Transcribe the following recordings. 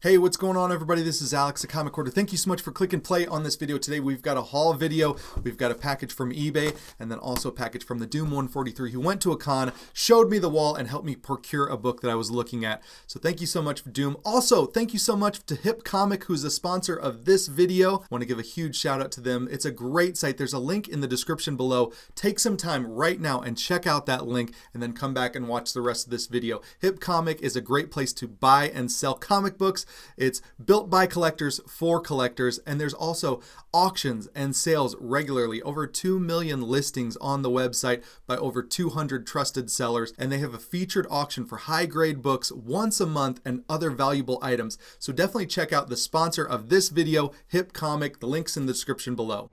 Hey, what's going on, everybody? This is Alex, the Comic Quarter. Thank you so much for clicking play on this video today. We've got a haul video, we've got a package from eBay, and then also a package from the Doom 143 who went to a con, showed me the wall, and helped me procure a book that I was looking at. So thank you so much for Doom. Also, thank you so much to Hipcomic, who's a sponsor of this video. I want to give a huge shout out to them. It's a great site. There's a link in the description below. Take some time right now and check out that link, and then come back and watch the rest of this video. Hipcomic is a great place to buy and sell comic books. It's built by collectors for collectors, and there's also auctions and sales regularly. Over 2 million listings on the website by over 200 trusted sellers, and they have a featured auction for high-grade books once a month and other valuable items. So definitely check out the sponsor of this video, Hipcomic. The link's in the description below.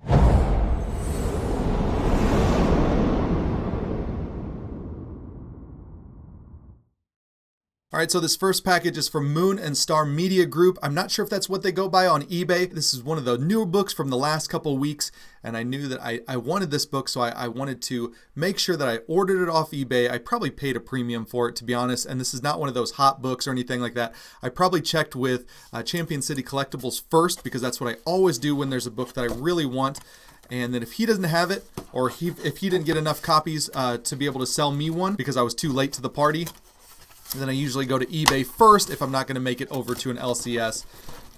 All right, so this first package is from Moon and Star Media Group. I'm not sure if that's what they go by on eBay. This is one of the newer books from the last couple weeks, and I knew that I wanted this book, so I wanted to make sure that I ordered it off eBay. I probably paid a premium for it, to be honest, and this is not one of those hot books or anything like that. I probably checked with Champion City Collectibles first, because that's what I always do when there's a book that I really want. And then if he doesn't have it, or if he didn't get enough copies to be able to sell me one because I was too late to the party, then I usually go to eBay first if I'm not going to make it over to an LCS.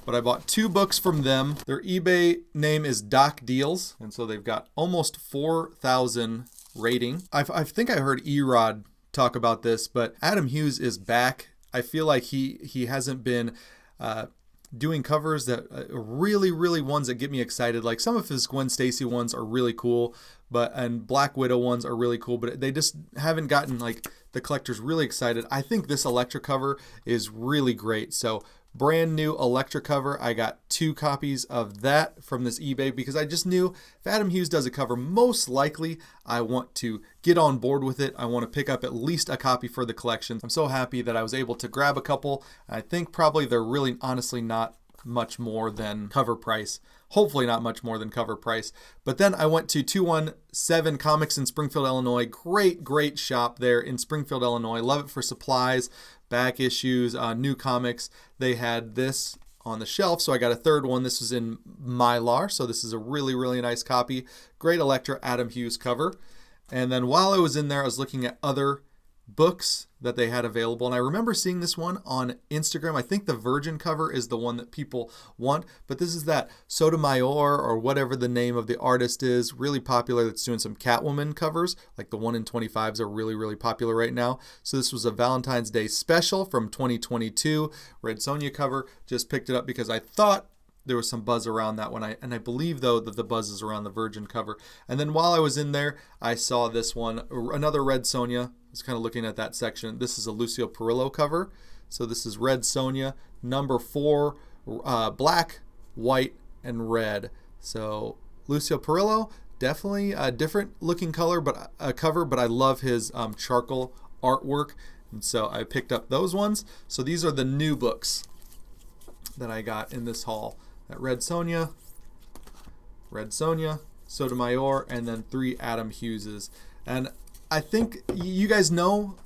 But I bought 2 books from them. Their eBay name is Doc Deals, and so they've got almost 4,000 rating. I think I heard Erod talk about this, but Adam Hughes is back. I feel like he hasn't been doing covers that really ones that get me excited. Like some of his Gwen Stacy ones are really cool, and Black Widow ones are really cool, but they just haven't gotten like the collectors really excited. I think this Elektra cover is really great. So brand new Elektra cover. I got 2 copies of that from this eBay because I just knew if Adam Hughes does a cover, most likely I want to get on board with it. I want to pick up at least a copy for the collection. I'm so happy that I was able to grab a couple. I think probably they're really honestly not much more than cover price. Hopefully not much more than cover price. But then I went to 217 Comics in Springfield, Illinois. Great shop there in Springfield, Illinois. Love it for supplies, back issues, new comics. They had this on the shelf, so I got a third one. This was in Mylar, so this is a really nice copy. Great Elektra Adam Hughes cover. And then while I was in there, I was looking at other books that they had available, and I remember seeing this one on Instagram. I think the Virgin cover is the one that people want, but this is that Sotomayor or whatever the name of the artist is, really popular, that's doing some Catwoman covers, like the 1 in 25s are really popular right now. So this was a Valentine's Day special from 2022, Red Sonja cover. Just picked it up because I thought there was some buzz around that one, and I believe though that the buzz is around the Virgin cover. And then while I was in there, I saw this one, another Red Sonja. I was kind of looking at that section. This is a Lucio Perillo cover. So this is Red Sonja, number 4, black, white, and red. So Lucio Perillo, definitely a different looking color, but cover, but I love his charcoal artwork, and so I picked up those ones. So these are the new books that I got in this haul. That Red Sonja, Sotomayor, and then 3 Adam Hugheses. And I think you guys know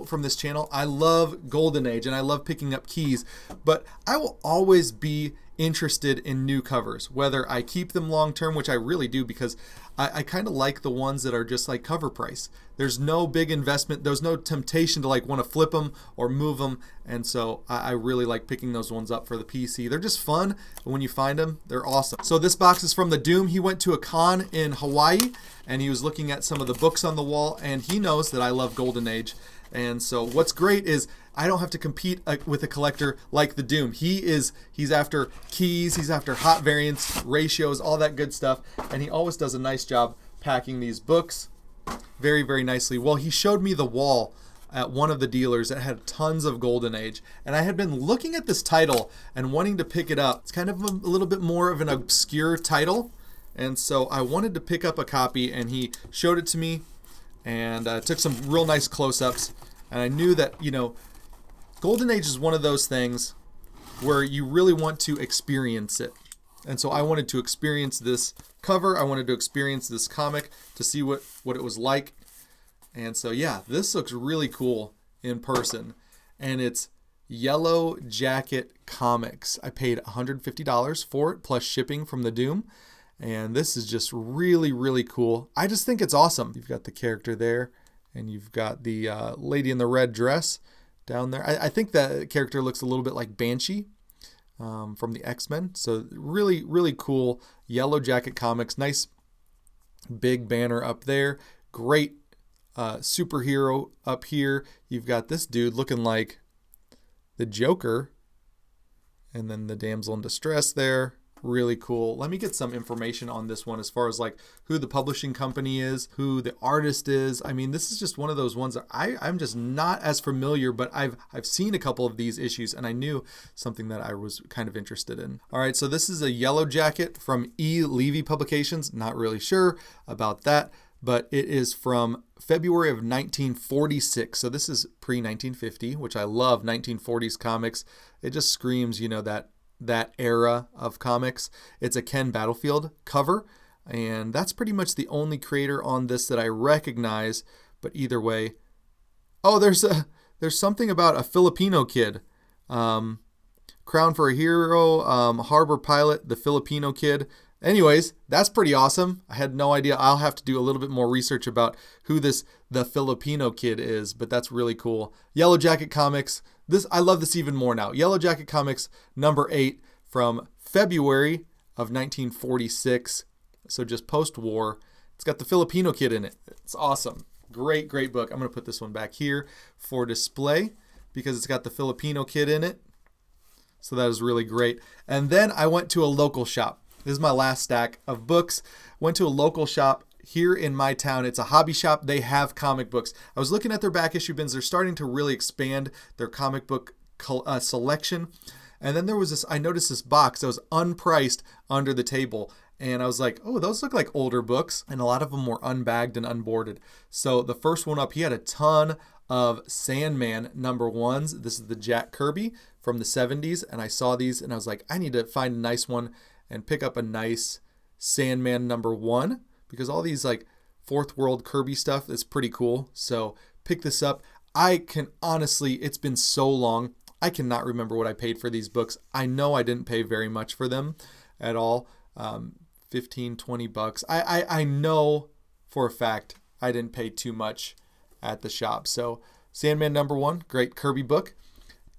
from this channel, I love Golden Age and I love picking up keys, but I will always be interested in new covers, whether I keep them long term, which I really do, because I kind of like the ones that are just like cover price. There's no big investment. There's no temptation to like want to flip them or move them. And so I really like picking those ones up for the PC. They're just fun. When you find them, they're awesome. So this box is from the Doom. He went to a con in Hawaii and he was looking at some of the books on the wall, and he knows that I love Golden Age. And so what's great is I don't have to compete with a collector like the Doom. He's after keys, he's after hot variants, ratios, all that good stuff, and he always does a nice job packing these books very nicely. Well, he showed me the wall at one of the dealers that had tons of Golden Age, and I had been looking at this title and wanting to pick it up. It's kind of a little bit more of an obscure title, and so I wanted to pick up a copy, and he showed it to me and took some real nice close-ups, and I knew that, you know, Golden Age is one of those things where you really want to experience it. And so I wanted to experience this cover. I wanted to experience this comic to see what it was like. And so yeah, this looks really cool in person. And it's Yellow Jacket Comics. I paid $150 for it plus shipping from the Doom. And this is just really, really cool. I just think it's awesome. You've got the character there, and you've got the lady in the red dress down there. I think that character looks a little bit like Banshee from the X-Men. So really, really cool Yellow Jacket Comics. Nice big banner up there. Great superhero up here. You've got this dude looking like the Joker. And then the damsel in distress there. Really cool. Let me get some information on this one as far as like who the publishing company is, who the artist is. I mean, this is just one of those ones that I'm just not as familiar, but I've seen a couple of these issues and I knew something that I was kind of interested in. All right, so this is a Yellow Jacket from E. Levy Publications. Not really sure about that, but it is from February of 1946. So this is pre-1950, which I love 1940s comics. It just screams, you know, that era of comics. It's a Ken Battlefield cover, and that's pretty much the only creator on this that I recognize. But either way, oh, there's something about a Filipino kid. Crown for a Hero, Harbor Pilot, the Filipino kid. Anyways, that's pretty awesome. I had no idea. I'll have to do a little bit more research about who the Filipino kid is, but that's really cool. Yellow Jacket Comics. I love this even more now. Yellow Jacket Comics number 8 from February of 1946. So just post-war. It's got the Filipino kid in it. It's awesome. Great, great book. I'm going to put this one back here for display because it's got the Filipino kid in it. So that is really great. And then I went to a local shop. This is my last stack of books. Went to a local shop here in my town. It's a hobby shop. They have comic books. I was looking at their back issue bins. They're starting to really expand their comic book selection. And then I noticed this box that was unpriced under the table. And I was like, oh, those look like older books. And a lot of them were unbagged and unboarded. So the first one up, he had a ton of Sandman number 1s. This is the Jack Kirby from the 70s. And I saw these and I was like, I need to find a nice one and pick up a nice Sandman number 1. Because all these like fourth world Kirby stuff is pretty cool. So pick this up. I can honestly, it's been so long. I cannot remember what I paid for these books. I know I didn't pay very much for them at all. 15, 20 bucks. I know for a fact I didn't pay too much at the shop. So Sandman number 1, great Kirby book.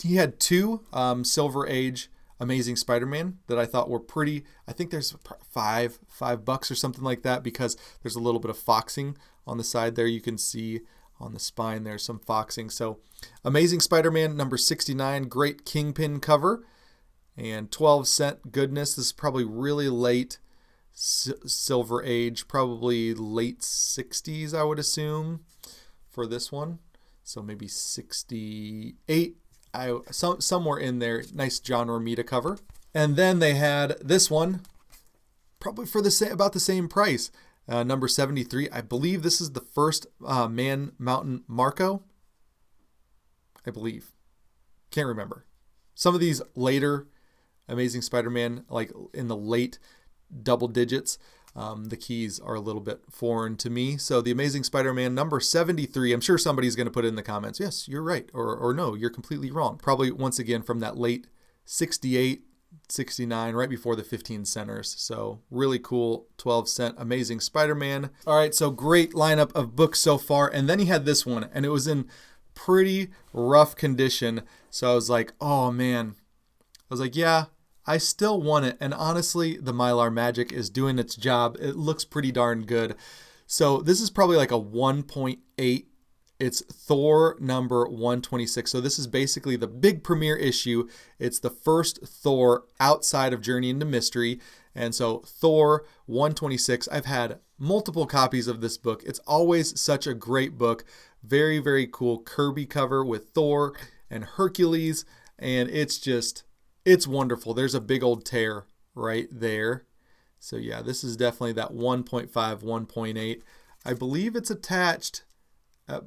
He had 2 Silver Age Amazing Spider-Man that I thought were pretty. I think there's $5 or something like that because there's a little bit of foxing on the side there. You can see on the spine there's some foxing. So Amazing Spider-Man number 69, great Kingpin cover and 12-cent goodness. This is probably really late Silver Age, probably late 60s I would assume for this one. So maybe 68. Somewhere in there. Nice John Romita cover. And then they had this one, probably for about the same price. Number 73. I believe this is the first Man Mountain Marco. I believe. Can't remember. Some of these later Amazing Spider-Man, like in the late double digits, the keys are a little bit foreign to me. So the Amazing Spider-Man number 73, I'm sure somebody's going to put it in the comments. Yes, you're right. Or no, you're completely wrong. Probably once again from that late 68, 69, right before the 15 centers. So really cool 12-cent Amazing Spider-Man. All right, so great lineup of books so far. And then he had this one, and it was in pretty rough condition. So I was like, oh man. I was like, yeah, I still want it. And honestly, the Mylar Magic is doing its job. It looks pretty darn good. So this is probably like a 1.8. It's Thor number 126. So this is basically the big premiere issue. It's the first Thor outside of Journey into Mystery. And so Thor 126, I've had multiple copies of this book. It's always such a great book. Very, very cool Kirby cover with Thor and Hercules. And it's wonderful. There's a big old tear right there. So yeah, this is definitely that 1.5, 1.8. I believe it's attached at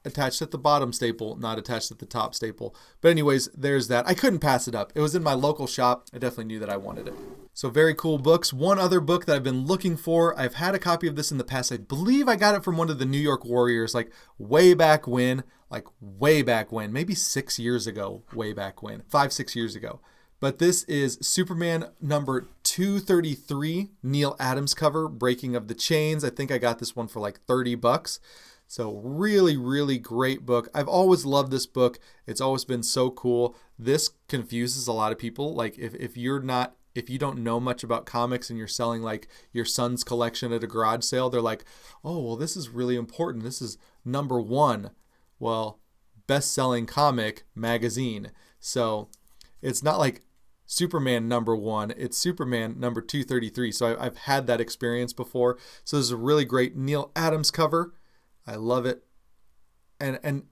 the bottom staple, not attached at the top staple. But anyways, there's that. I couldn't pass it up. It was in my local shop. I definitely knew that I wanted it. So very cool books. One other book that I've been looking for, I've had a copy of this in the past. I believe I got it from one of the New York Warriors, like way back when, maybe 6 years ago, way back when, 5-6 years ago. But this is Superman number 233, Neil Adams cover, Breaking of the Chains. I think I got this one for like $30. So really, really great book. I've always loved this book. It's always been so cool. This confuses a lot of people. Like if you don't know much about comics and you're selling like your son's collection at a garage sale, they're like, oh, well, this is really important. This is number 1. Well, best-selling comic magazine. So it's not like Superman number 1, it's Superman number 233. So I've had that experience before. So this is a really great Neil Adams cover. I love it. And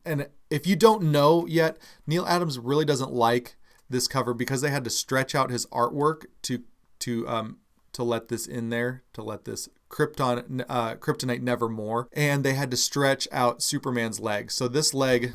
if you don't know yet, Neil Adams really doesn't like this cover because they had to stretch out his artwork to let this in there, to let this Kryptonite Nevermore, and they had to stretch out Superman's leg. So this leg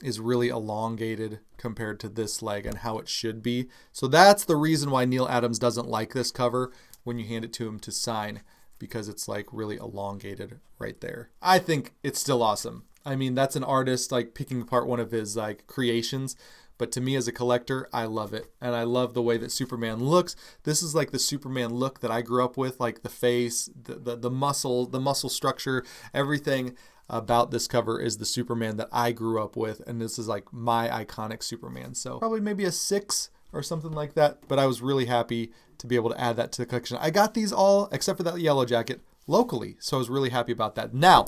is really elongated compared to this leg and how it should be. So that's the reason why Neil Adams doesn't like this cover when you hand it to him to sign, because it's like really elongated right there. I think it's still awesome. I mean, that's an artist like picking apart one of his like creations. But to me as a collector, I love it. And I love the way that Superman looks. This is like the Superman look that I grew up with, like the face, the muscle structure, everything about this cover is the Superman that I grew up with. And this is like my iconic Superman. So probably maybe a 6 or something like that. But I was really happy to be able to add that to the collection. I got these all, except for that Yellow Jacket, locally. So I was really happy about that. Now,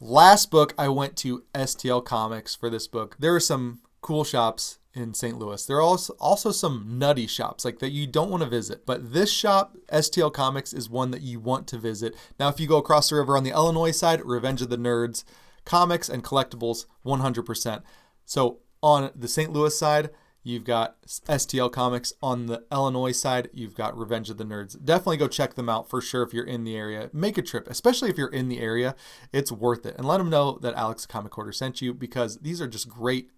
last book, I went to STL Comics for this book. There are some cool shops in St. Louis. There are also some nutty shops like that you don't want to visit. But this shop, STL Comics, is one that you want to visit. Now, if you go across the river on the Illinois side, Revenge of the Nerds, comics and collectibles, 100%. So on the St. Louis side, you've got STL Comics. On the Illinois side, you've got Revenge of the Nerds. Definitely go check them out for sure if you're in the area. Make a trip, especially if you're in the area. It's worth it. And let them know that Alex the Comic Hoarder sent you, because these are just great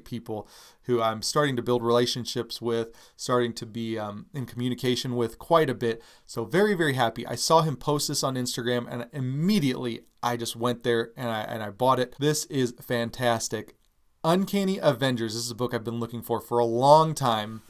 people who I'm starting to build relationships with, starting to be in communication with quite a bit. So very, very happy. I saw him post this on Instagram and immediately I just went there and I bought it. This is fantastic. Uncanny Avengers. This is a book I've been looking for a long time.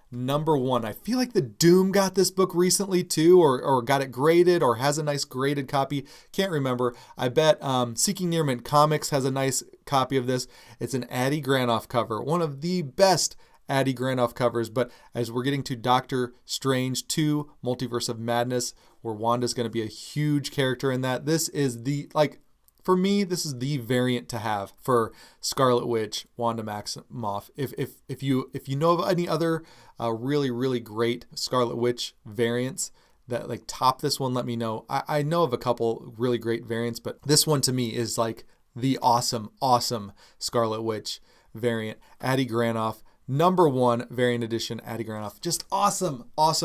Number 1. I feel like the Doom got this book recently too, or got it graded, or has a nice graded copy. Can't remember. I bet Seeking Near Mint Comics has a nice copy of this. It's an Addie Granoff cover, one of the best Addie Granoff covers. But as we're getting to Doctor Strange 2, Multiverse of Madness, where Wanda's going to be a huge character in that, this is the, like, for me, this is the variant to have for Scarlet Witch, Wanda Maximoff. If you know of any other really, really great Scarlet Witch variants that like top this one, let me know. I know of a couple really great variants, but this one to me is like the awesome Scarlet Witch variant. Addie Granoff, number 1 variant edition, Addie Granoff. Just awesome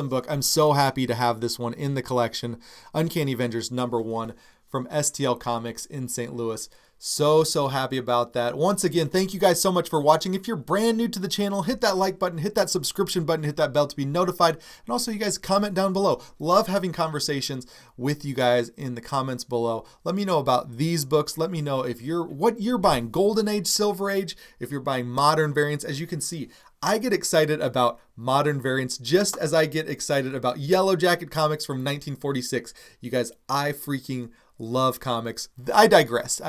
book. I'm so happy to have this one in the collection. Uncanny Avengers number 1. From STL Comics in St. Louis. So happy about that. Once again, thank you guys so much for watching. If you're brand new to the channel, hit that like button, hit that subscription button, hit that bell to be notified. And also you guys comment down below. Love having conversations with you guys in the comments below. Let me know about these books. Let me know if what you're buying, Golden Age, Silver Age, if you're buying modern variants. As you can see, I get excited about modern variants just as I get excited about Yellow Jacket comics from 1946. You guys, I freaking love comics. I digress.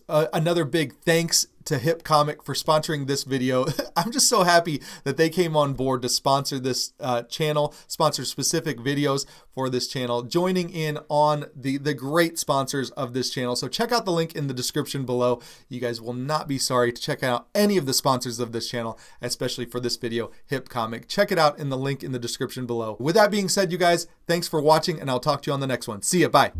Another big thanks to Hipcomic for sponsoring this video. I'm just so happy that they came on board to sponsor this channel, sponsor specific videos for this channel, joining in on the great sponsors of this channel. So check out the link in the description below. You guys will not be sorry to check out any of the sponsors of this channel, especially for this video, Hipcomic. Check it out in the link in the description below. With that being said, you guys, thanks for watching, and I'll talk to you on the next one. See ya. Bye.